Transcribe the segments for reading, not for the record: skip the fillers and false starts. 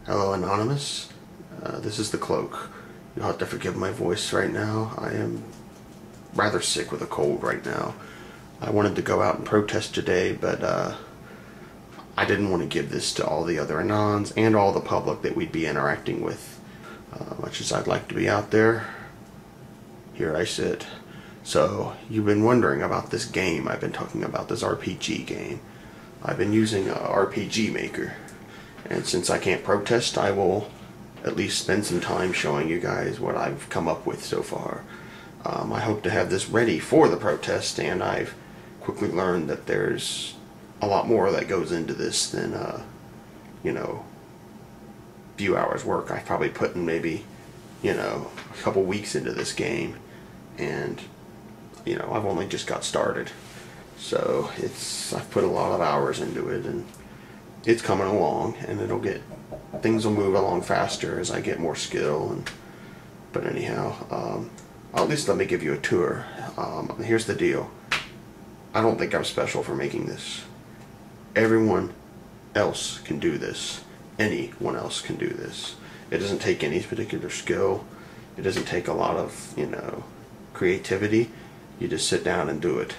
Hello, Anonymous. This is the Cloak. You'll have to forgive my voice right now. I am rather sick with a cold right now. I wanted to go out and protest today, but I didn't want to give this to all the other Anons and all the public that we'd be interacting with. Much as I'd like to be out there, here I sit. So, you've been wondering about this game I've been talking about, this RPG game. I've been using a RPG Maker. And since I can't protest, I will at least spend some time showing you guys what I've come up with so far. I hope to have this ready for the protest, and I've quickly learned that there's a lot more that goes into this than, you know, a few hours work. I've probably put in maybe, you know, a couple weeks into this game, and, you know, I've only just got started. So I've put a lot of hours into it, and it's coming along, and things will move along faster as I get more skill. But anyhow, at least let me give you a tour. Here's the deal. I don't think I'm special for making this. Everyone else can do this. Anyone else can do this. It doesn't take any particular skill. It doesn't take a lot of, you know, creativity. You just sit down and do it.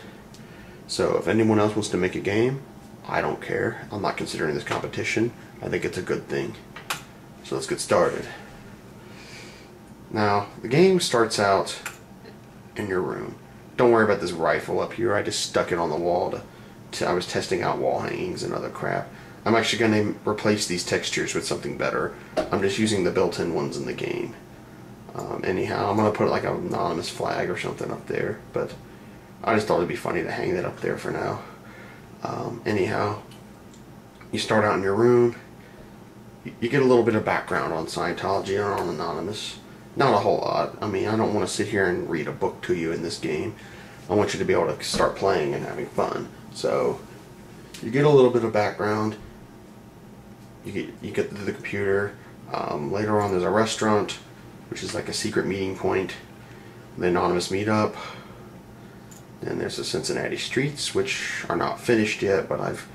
So if anyone else wants to make a game, I don't care. I'm not considering this competition. I think it's a good thing. So let's get started. Now, the game starts out in your room. Don't worry about this rifle up here. I just stuck it on the wall I was testing out wall hangings and other crap. I'm actually going to replace these textures with something better. I'm just using the built-in ones in the game. Anyhow, I'm going to put like an anonymous flag or something up there, but I just thought it'd be funny to hang that up there for now. Anyhow, you start out in your room. You get a little bit of background on Scientology and on Anonymous. Not a whole lot. I mean, I don't want to sit here and read a book to you in this game. I want you to be able to start playing and having fun. So, you get a little bit of background. You get to the computer. Later on, there's a restaurant, which is like a secret meeting point. The Anonymous meetup. And there's the Cincinnati streets, which are not finished yet, but I've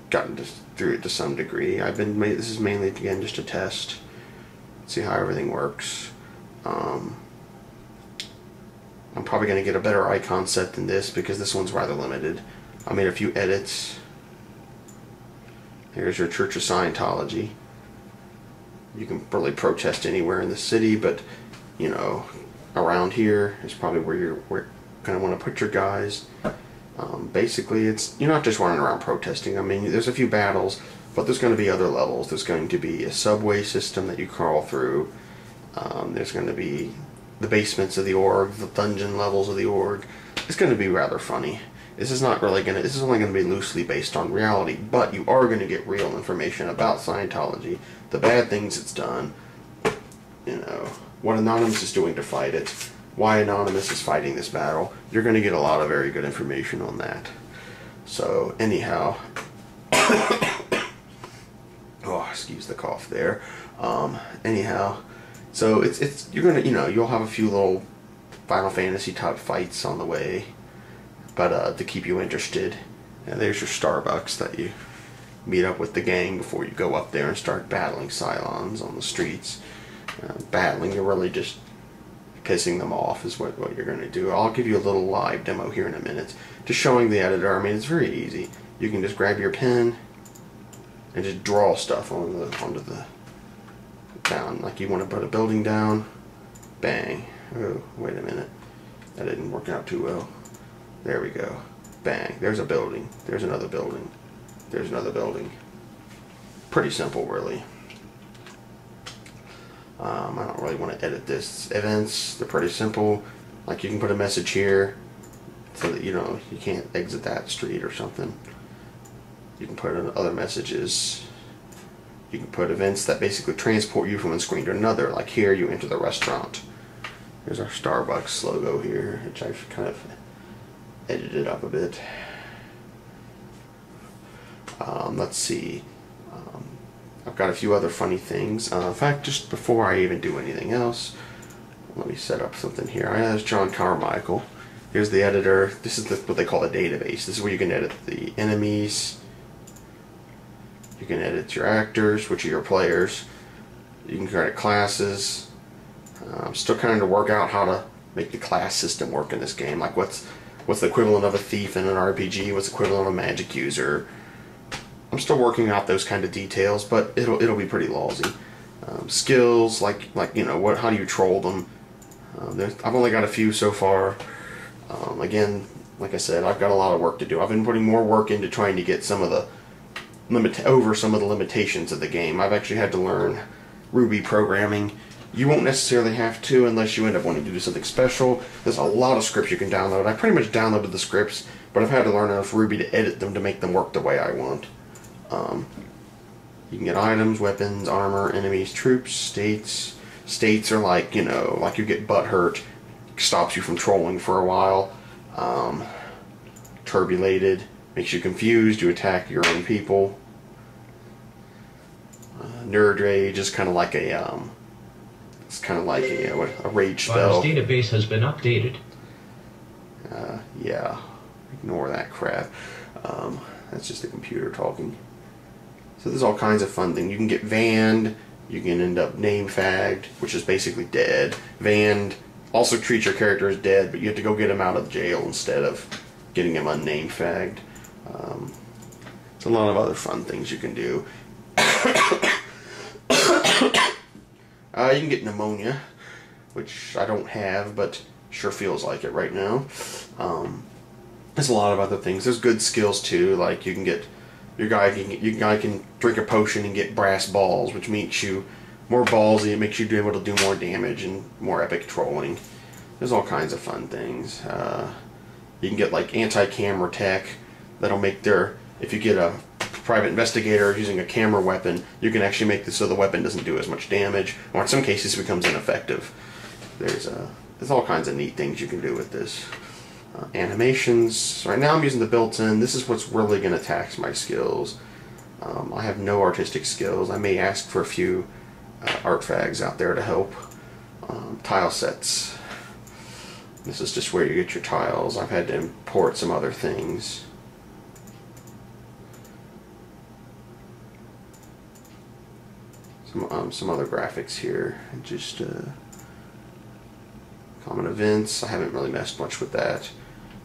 gotten through it to some degree. This is mainly, again, just a test. See how everything works. I'm probably going to get a better icon set than this because this one's rather limited. I made a few edits. Here's your Church of Scientology. You can really protest anywhere in the city, but, you know, around here is probably where you're going to want to put your guys. Basically, you're not just running around protesting. I mean, there's a few battles, but there's going to be other levels. There's going to be a subway system that you crawl through. There's going to be the basements of the org, the dungeon levels of the org. It's going to be rather funny. This is only going to be loosely based on reality, but you are going to get real information about Scientology, the bad things it's done, you know, what Anonymous is doing to fight it, why Anonymous is fighting this battle. You're going to get a lot of very good information on that. So, anyhow, oh, excuse the cough there. Anyhow, so you're gonna, you know, you'll have a few little Final Fantasy type fights on the way, but to keep you interested. And there's your Starbucks that you meet up with the gang before you go up there and start battling Cylons on the streets. Battling, you're really just pissing them off is what you're going to do. I'll give you a little live demo here in a minute, just showing the editor. I mean, it's very easy. You can just grab your pen and just draw stuff onto the down. Like you want to put a building down, bang. Oh, wait a minute, that didn't work out too well. There we go. Bang. There's a building. There's another building. There's another building. Pretty simple, really. I don't really want to edit this. Events, they're pretty simple. Like you can put a message here so that, you know, you can't exit that street or something. You can put in other messages. You can put events that basically transport you from one screen to another. Like here, you enter the restaurant. There's our Starbucks logo here, which I've kind of edited up a bit. Let's see. I've got a few other funny things. In fact, just before I even do anything else, let me set up something here. There's John Carmichael. Here's the editor. This is what they call a database. This is where you can edit the enemies. You can edit your actors, which are your players. You can create classes. I'm still trying to work out how to make the class system work in this game. Like what's the equivalent of a thief in an RPG? What's the equivalent of a magic user? I'm still working out those kind of details, but it'll be pretty lousy. Skills, like you know, how do you troll them? I've only got a few so far. Again, like I said, I've got a lot of work to do. I've been putting more work into trying to get some of the limitations of the game. I've actually had to learn Ruby programming. You won't necessarily have to unless you end up wanting to do something special. There's a lot of scripts you can download. I pretty much downloaded the scripts, but I've had to learn enough Ruby to edit them to make them work the way I want. You can get items, weapons, armor, enemies, troops, states. States are like, you know, like you get butt hurt, stops you from trolling for a while. Turbulated, makes you confused, you attack your own people. Nerd Rage is kind of like a, it's kind of like a rage spell. File's database has been updated. Yeah, ignore that crap. That's just the computer talking. So there's all kinds of fun things. You can get vanned, you can end up name fagged, which is basically dead. Vanned also treats your character as dead, but you have to go get him out of jail instead of getting him unname fagged. There's a lot of other fun things you can do. You can get pneumonia, which I don't have, but sure feels like it right now. There's a lot of other things. There's good skills too, like you can get your guy can drink a potion and get brass balls, which makes you more ballsy. It makes you be able to do more damage and more epic trolling. There's all kinds of fun things. You can get like anti-camera tech that'll make if you get a private investigator using a camera weapon, you can actually make this so the weapon doesn't do as much damage, or in some cases becomes ineffective. There's all kinds of neat things you can do with this. Animations. Right now I'm using the built-in. This is what's really going to tax my skills. I have no artistic skills. I may ask for a few art fags out there to help. Tile sets. This is just where you get your tiles. I've had to import some other things. Some other graphics here. Just common events. I haven't really messed much with that.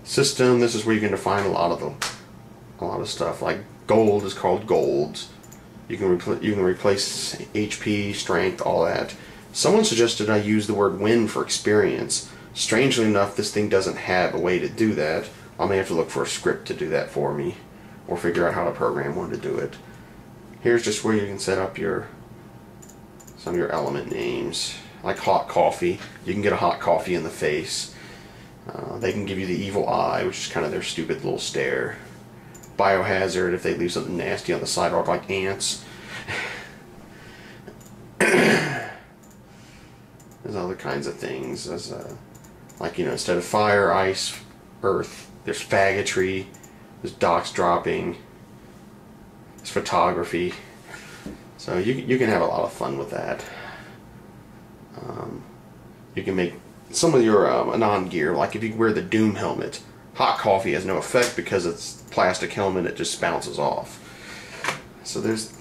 System. This is where you can define a lot of stuff. Like gold is called golds. You can replace HP, strength, all that. Someone suggested I use the word win for experience. Strangely enough, this thing doesn't have a way to do that. I may have to look for a script to do that for me, or figure out how to program one to do it. Here's just where you can set up some of your element names. Like hot coffee. You can get a hot coffee in the face. They can give you the evil eye, which is kind of their stupid little stare. Biohazard, if they leave something nasty on the sidewalk, like ants. There's other kinds of things. There's, like, you know, instead of fire, ice, earth, there's faggotry, there's docks dropping, there's photography. So you can have a lot of fun with that. You can make some of your non-gear, like if you wear the Doom helmet, hot coffee has no effect because it's plastic helmet, it just bounces off. So there's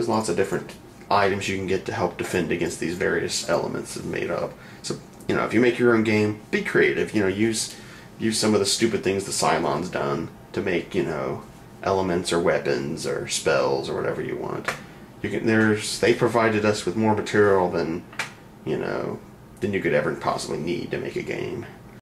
lots of different items you can get to help defend against these various elements that made up. So, you know, if you make your own game, be creative. You know, use some of the stupid things the Cylon's done to make, you know, elements or weapons or spells or whatever you want. They provided us with more material than, you know, than you could ever possibly need to make a game.